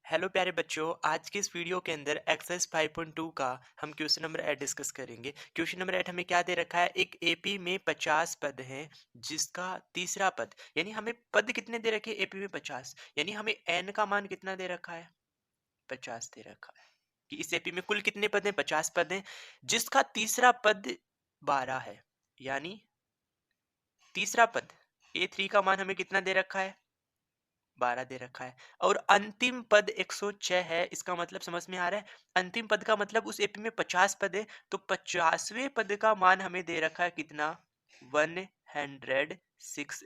Hello प्यारे बच्चों, आज के इस वीडियो के अंदर एक्सरसाइज 5.2 का हम क्वेश्चन नंबर 8 डिस्कस करेंगे। क्वेश्चन नंबर 8 हमें क्या दे रखा है? एक एपी में 50 पद हैं, जिसका तीसरा पद यानी हमें पद कितने दे रखे हैं? एपी में 50 यानी हमें एन का मान कितना दे रखा है? 50 दे रखा है कि इस एपी में कुल कितने पद हैं? 50 पद हैं, जिसका तीसरा पद 12 है। यानी तीसरा पद ए3 का मान हमें कितना दे रखा है? 12 दे रखा है। और अंतिम पद 106 है। इसका मतलब समझ में आ रहा है? अंतिम पद का मतलब उस एपी में 50 पद है, तो 50वें पद का मान हमें दे रखा है कितना? 106।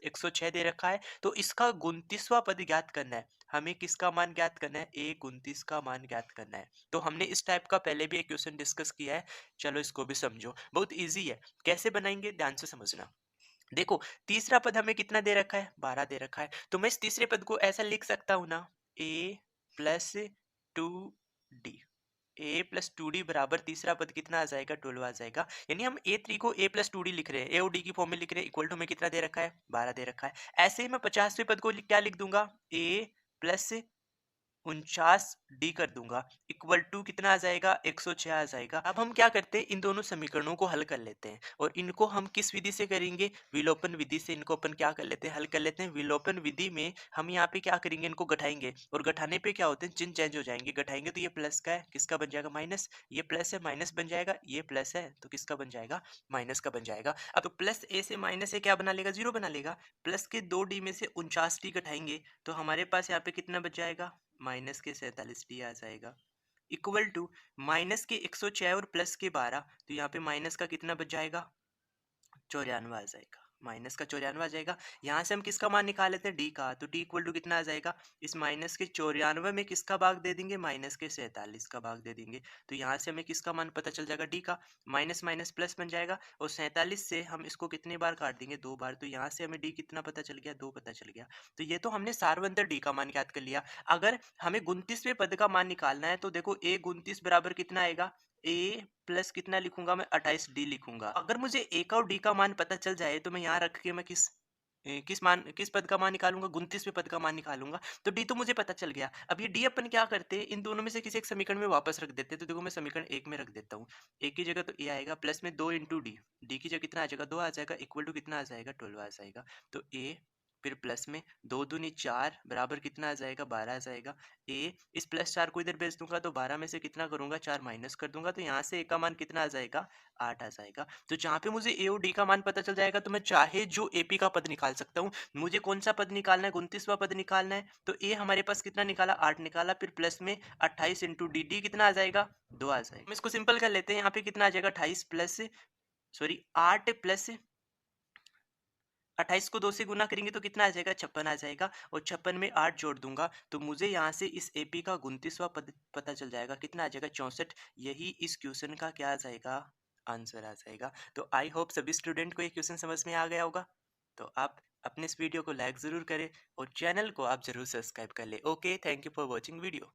106 दे रखा है, तो इसका 29वां पद ज्ञात करना है। हमें किसका मान ज्ञात करना है? ए 29 का मान ज्ञात करना है। तो हमने इस टाइप का पहले भी एक क्वेश्चन डिस्कस किया है। चलो इसको भी समझो, बहुत इजी है। कैसे बनाएंगे ध्यान से समझना। देखो, तीसरा पद हमें कितना दे रखा है? 12 दे रखा है। तो मैं इस तीसरे पद को ऐसा लिख सकता हूं ना, ए प्लस 2 डी। ए प्लस 2 डी बराबर तीसरा पद कितना आ जाएगा? 12 आ जाएगा। यानी हम ए3 को ए प्लस 2 डी लिख रहे हैं, ए और डी की फॉर्म में लिख रहे हैं। इक्वल टू में कितना दे रखा है? 12 दे रखा है। ऐसे ही मैं 50वें पद को क्या लिख दूंगा? ए प्लस 49 डी कर दूंगा। इक्वल टू कितना आ जाएगा? 106 आ जाएगा। अब हम क्या करते हैं, इन दोनों समीकरणों को हल कर लेते हैं। और इनको हम किस विधि से करेंगे? विलोपन विधि से। इनको अपन क्या कर लेते हैं? हल कर लेते हैं। विलोपन विधि में हम यहाँ पे क्या करेंगे? इनको घटाएंगे, और घटाने पे क्या होते हैं? चिन्ह चेंज हो जाएंगे। घटाएंगे तो ये प्लस का है, किसका बन जाएगा? माइनस। ये प्लस है, माइनस बन जाएगा। ये प्लस है तो किसका बन जाएगा? माइनस का बन जाएगा। अब तो प्लस ए से माइनस ए क्या बना लेगा? जीरो बना लेगा। प्लस के 2 डी में से 49 डी घटाएंगे तो हमारे पास यहाँ पे कितना बच जाएगा? माइनस के 47 डी आ जाएगा। इक्वल टू माइनस के 106 और प्लस के 12, तो यहाँ पे माइनस का कितना बच जाएगा? 94 आ जाएगा। माइनस का 94 आ जाएगा। यहाँ से हम किसका मान निकाल लेते हैं? डी का। तो डी इक्वल टू कितना आ जाएगा? इस माइनस के 94 में किसका भाग दे देंगे? माइनस के 47 का भाग दे देंगे। तो यहाँ से हमें किसका मान पता चल जाएगा? डी का। माइनस माइनस प्लस बन जाएगा, और 47 से हम इसको कितने बार काट देंगे? 2 बार। तो यहाँ से हमें डी कितना पता चल गया? 2 पता चल गया। तो ये तो हमने सारवंतर डी का मान ज्ञात कर लिया। अगर हमें 29वें पद का मान निकालना है तो देखो, ए 29 बराबर कितना आएगा? ए प्लस कितना लिखूंगा मैं? 28 डी लिखूंगा। अगर मुझे ए का और डी का मान पता चल जाए तो मैं यहाँ रख के मैं किस पद का मान निकालूंगा? 29वें पद का मान निकालूंगा। तो डी तो मुझे पता चल गया। अब ये डी अपन क्या करते हैं, इन दोनों में से किसी एक समीकरण में वापस रख देते हैं। तो देखो, मैं समीकरण एक में रख देता हूँ। एक की जगह तो ए आएगा, प्लस में 2 इंटू डी। डी की जगह कितना आ जाएगा? 2 आ जाएगा। इक्वल टू कितना आ जाएगा? 12 आ जाएगा। तो ए फिर प्लस में 2 दूनी 4 बराबर कितना आ जाएगा? 12 आ जाएगा। ए इस प्लस 4 को इधर भेज दूंगा तो 12 में से कितना करूंगा? 4 माइनस कर दूंगा, तो यहाँ से ए का मान कितना आ जाएगा? 8 आ जाएगा। तो जहाँ पे मुझे ए और डी का मान पता चल जाएगा तो मैं चाहे जो एपी का पद निकाल सकता हूँ। मुझे कौन सा पद निकालना है? 29वां पद निकालना है। तो ए हमारे पास कितना निकाला? 8 निकाला। फिर प्लस में 28 इंटू डी। डी कितना आ जाएगा? 2 आ जाएगा। हम इसको सिंपल कर लेते हैं। यहाँ पे कितना आ जाएगा? 28 प्लस सॉरी 8 प्लस 28 को 2 से गुना करेंगे तो कितना आ जाएगा? 56 आ जाएगा। और 56 में 8 जोड़ दूंगा तो मुझे यहाँ से इस एपी का 29वां पद पता चल जाएगा। कितना आ जाएगा? 64। यही इस क्वेश्चन का क्या आ जाएगा? आंसर आ जाएगा। तो आई होप सभी स्टूडेंट को ये क्वेश्चन समझ में आ गया होगा। तो आप अपने इस वीडियो को लाइक ज़रूर करें, और चैनल को आप ज़रूर सब्सक्राइब कर ले। Okay, thank you for watching video.